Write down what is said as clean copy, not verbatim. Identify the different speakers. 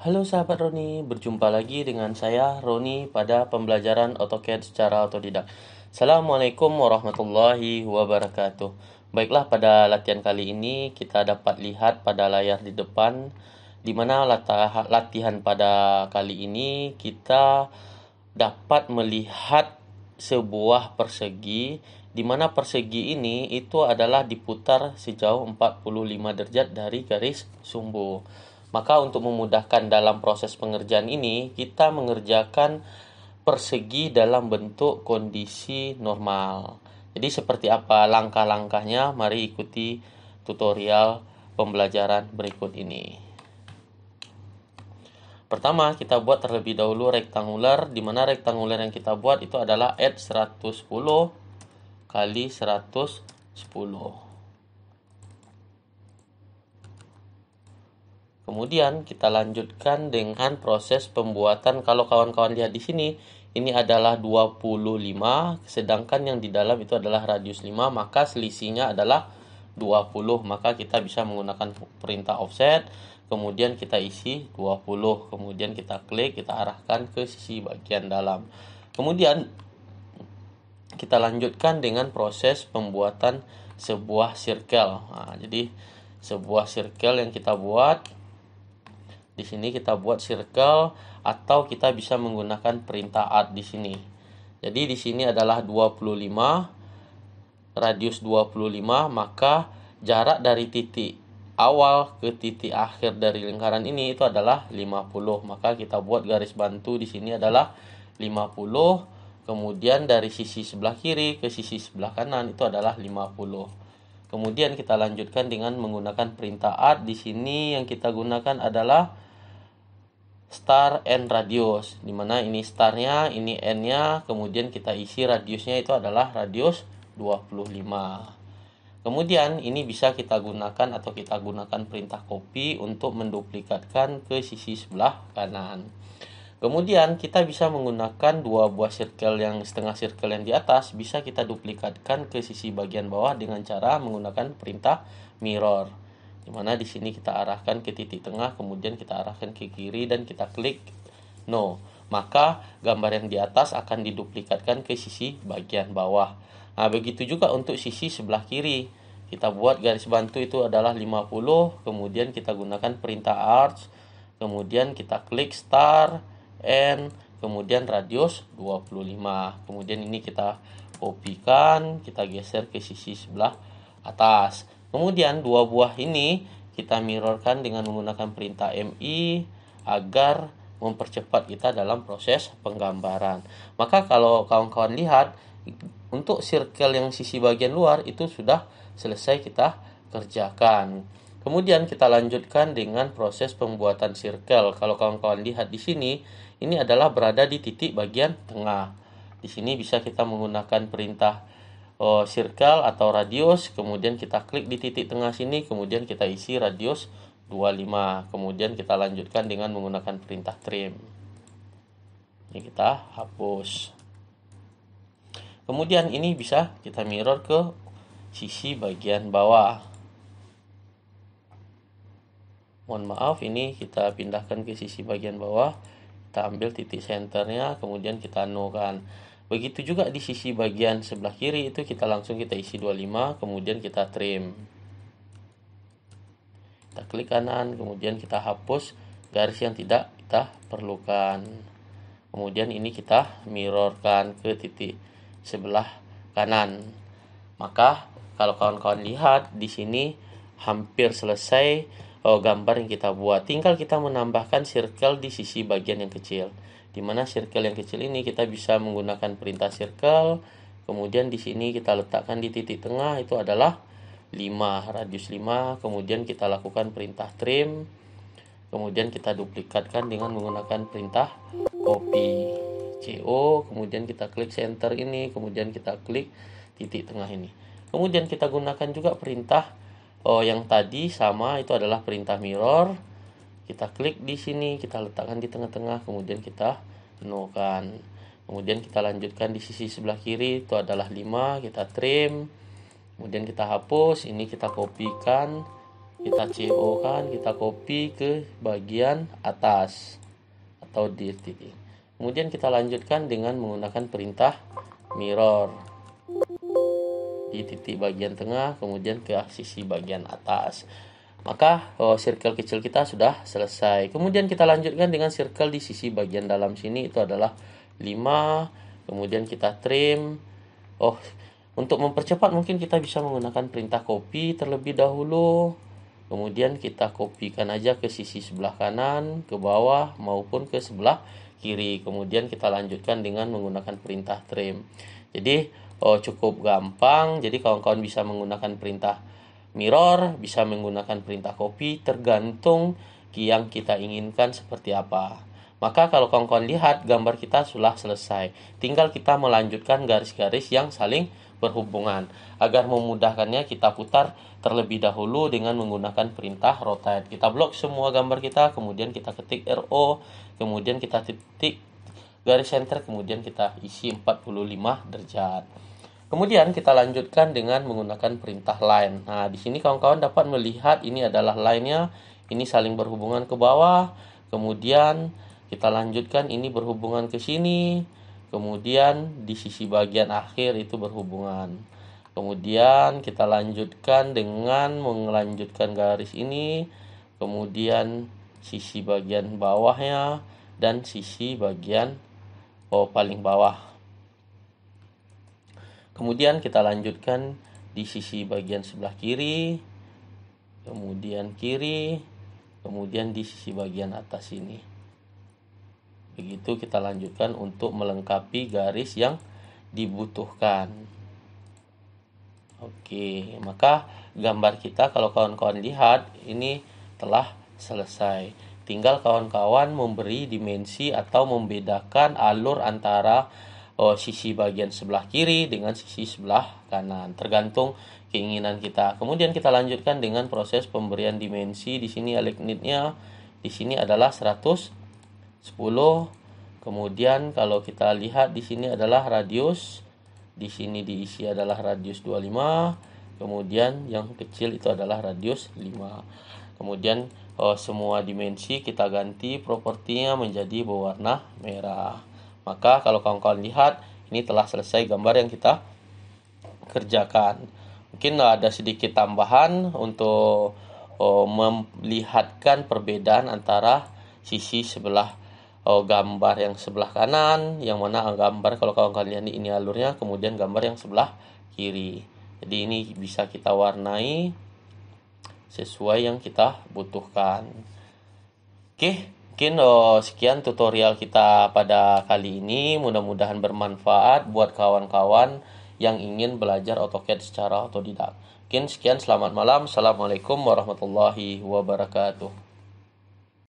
Speaker 1: Halo sahabat Roni, berjumpa lagi dengan saya Roni pada pembelajaran AutoCAD secara otodidak. Assalamualaikum warahmatullahi wabarakatuh. Baiklah, pada latihan kali ini kita dapat lihat pada layar di depan di mana latihan pada kali ini kita dapat melihat sebuah persegi di mana persegi ini itu adalah diputar sejauh 45 derajat dari garis sumbu. Maka untuk memudahkan dalam proses pengerjaan ini, kita mengerjakan persegi dalam bentuk kondisi normal. Jadi seperti apa langkah-langkahnya? Mari ikuti tutorial pembelajaran berikut ini. Pertama, kita buat terlebih dahulu rektangular, di mana rektangular yang kita buat itu adalah add 110 kali 110. Kemudian kita lanjutkan dengan proses pembuatan. Kalau kawan-kawan lihat di sini, ini adalah 25, sedangkan yang di dalam itu adalah radius 5, maka selisihnya adalah 20. Maka kita bisa menggunakan perintah offset, kemudian kita isi 20, kemudian kita klik, kita arahkan ke sisi bagian dalam. Kemudian kita lanjutkan dengan proses pembuatan sebuah circle. Nah, jadi sebuah circle yang kita buat di sini, kita buat circle atau kita bisa menggunakan perintah add di sini. Jadi di sini adalah 25, radius 25, maka jarak dari titik awal ke titik akhir dari lingkaran ini itu adalah 50. Maka kita buat garis bantu di sini adalah 50. Kemudian dari sisi sebelah kiri ke sisi sebelah kanan itu adalah 50. Kemudian kita lanjutkan dengan menggunakan perintah add. Di sini yang kita gunakan adalah star and radius, dimana ini starnya, ini n-nya, kemudian kita isi radiusnya itu adalah radius 25. Kemudian ini bisa kita gunakan atau kita gunakan perintah copy untuk menduplikatkan ke sisi sebelah kanan. Kemudian kita bisa menggunakan dua buah circle yang setengah circle yang di atas, bisa kita duplikatkan ke sisi bagian bawah dengan cara menggunakan perintah mirror. Dimana di sini kita arahkan ke titik tengah, kemudian kita arahkan ke kiri dan kita klik no. Maka gambar yang di atas akan diduplikatkan ke sisi bagian bawah. Nah, begitu juga untuk sisi sebelah kiri. Kita buat garis bantu itu adalah 50, kemudian kita gunakan perintah arch, kemudian kita klik star and kemudian radius 25. Kemudian ini kita kopikan, kita geser ke sisi sebelah atas. Kemudian dua buah ini kita mirrorkan dengan menggunakan perintah MI agar mempercepat kita dalam proses penggambaran. Maka kalau kawan-kawan lihat, untuk circle yang sisi bagian luar itu sudah selesai kita kerjakan. Kemudian kita lanjutkan dengan proses pembuatan circle. Kalau kawan-kawan lihat di sini, ini adalah berada di titik bagian tengah. Di sini bisa kita menggunakan perintah circle atau radius, kemudian kita klik di titik tengah sini, kemudian kita isi radius 25. Kemudian kita lanjutkan dengan menggunakan perintah trim. Ini kita hapus. Kemudian ini bisa kita mirror ke sisi bagian bawah. Mohon maaf, ini kita pindahkan ke sisi bagian bawah. Kita ambil titik senternya, kemudian kita no-kan. Begitu juga di sisi bagian sebelah kiri itu kita langsung kita isi 25, kemudian kita trim. Kita klik kanan, kemudian kita hapus garis yang tidak kita perlukan. Kemudian ini kita mirrorkan ke titik sebelah kanan. Maka kalau kawan-kawan lihat di sini hampir selesai gambar yang kita buat. Tinggal kita menambahkan circle di sisi bagian yang kecil. Di mana circle yang kecil ini kita bisa menggunakan perintah circle. Kemudian di sini kita letakkan di titik tengah itu adalah 5, radius 5. Kemudian kita lakukan perintah trim. Kemudian kita duplikatkan dengan menggunakan perintah copy. CO, kemudian kita klik center ini, kemudian kita klik titik tengah ini. Kemudian kita gunakan juga perintah yang tadi sama, itu adalah perintah mirror. Kita klik di sini, kita letakkan di tengah-tengah, kemudian kita no-kan. Kemudian kita lanjutkan di sisi sebelah kiri, itu adalah 5, kita trim. Kemudian kita hapus, ini kita kopikan Kita CO kan, kita copy ke bagian atas atau di titik. Kemudian kita lanjutkan dengan menggunakan perintah mirror di titik bagian tengah, kemudian ke sisi bagian atas. Maka circle kecil kita sudah selesai. Kemudian kita lanjutkan dengan circle di sisi bagian dalam sini, itu adalah 5. Kemudian kita trim. Untuk mempercepat mungkin kita bisa menggunakan perintah copy terlebih dahulu. Kemudian kita kopikan aja ke sisi sebelah kanan, ke bawah maupun ke sebelah kiri. Kemudian kita lanjutkan dengan menggunakan perintah trim. Jadi cukup gampang. Jadi kawan-kawan bisa menggunakan perintah mirror, bisa menggunakan perintah copy, tergantung yang kita inginkan seperti apa. Maka kalau kawan-kawan lihat, gambar kita sudah selesai. Tinggal kita melanjutkan garis-garis yang saling berhubungan. Agar memudahkannya, kita putar terlebih dahulu dengan menggunakan perintah rotate. Kita blok semua gambar kita, kemudian kita ketik RO, kemudian kita titik garis center, kemudian kita isi 45 derajat. Kemudian kita lanjutkan dengan menggunakan perintah line. Nah, di sini kawan-kawan dapat melihat ini adalah line-nya, ini saling berhubungan ke bawah. Kemudian kita lanjutkan ini berhubungan ke sini. Kemudian di sisi bagian akhir itu berhubungan. Kemudian kita lanjutkan dengan melanjutkan garis ini. Kemudian sisi bagian bawahnya dan sisi bagian paling bawah. Kemudian kita lanjutkan di sisi bagian sebelah kiri, kemudian kiri, kemudian di sisi bagian atas ini. Begitu kita lanjutkan untuk melengkapi garis yang dibutuhkan. Oke, maka gambar kita kalau kawan-kawan lihat ini telah selesai. Tinggal kawan-kawan memberi dimensi atau membedakan alur antara sisi bagian sebelah kiri dengan sisi sebelah kanan, tergantung keinginan kita. Kemudian kita lanjutkan dengan proses pemberian dimensi. Di sini alignitnya di sini adalah 110. Kemudian kalau kita lihat di sini adalah radius, di sini diisi adalah radius 25. Kemudian yang kecil itu adalah radius 5. Kemudian semua dimensi kita ganti propertinya menjadi berwarna merah. Maka kalau kawan-kawan lihat, ini telah selesai gambar yang kita kerjakan. Mungkin ada sedikit tambahan untuk melihatkan perbedaan antara sisi sebelah gambar yang sebelah kanan, yang mana gambar kalau kawan-kawan lihat ini alurnya, kemudian gambar yang sebelah kiri. Jadi ini bisa kita warnai sesuai yang kita butuhkan. Oke. Mungkin sekian tutorial kita pada kali ini. Mudah-mudahan bermanfaat buat kawan-kawan yang ingin belajar AutoCAD secara otodidak. Mungkin sekian, selamat malam. Assalamualaikum warahmatullahi wabarakatuh.